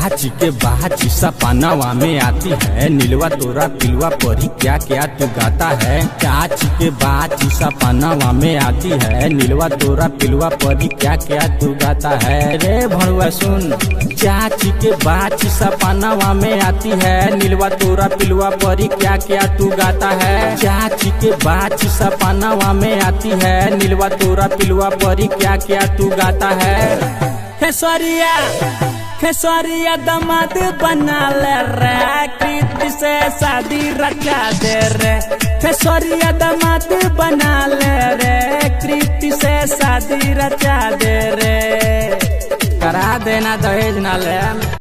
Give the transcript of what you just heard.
चाची के बाची सपनावा में आती है, नीलवा तोरा पिलवा परी क्या क्या तू गाता है। चाची के बाची सपनावा में आती है, नीलवा तोरा पिलवा परी क्या क्या तू गाता है। रे भणुआ सुन, चाची के बाची सपनावा में आती है, नीलवा तोरा पिलवा परी क्या क्या तू गाता है। चाची के बाची सपनावा में आती है, नीलवा तोरा पिलवा परी क्या क्या तू गाता है। खेसरिया दामाद बना ले रे, कृति से शादी रचा दे रे। खेसरिया दामाद बना ले रे, कृति से शादी रचा दे रे। करा देना दहेज ना ले।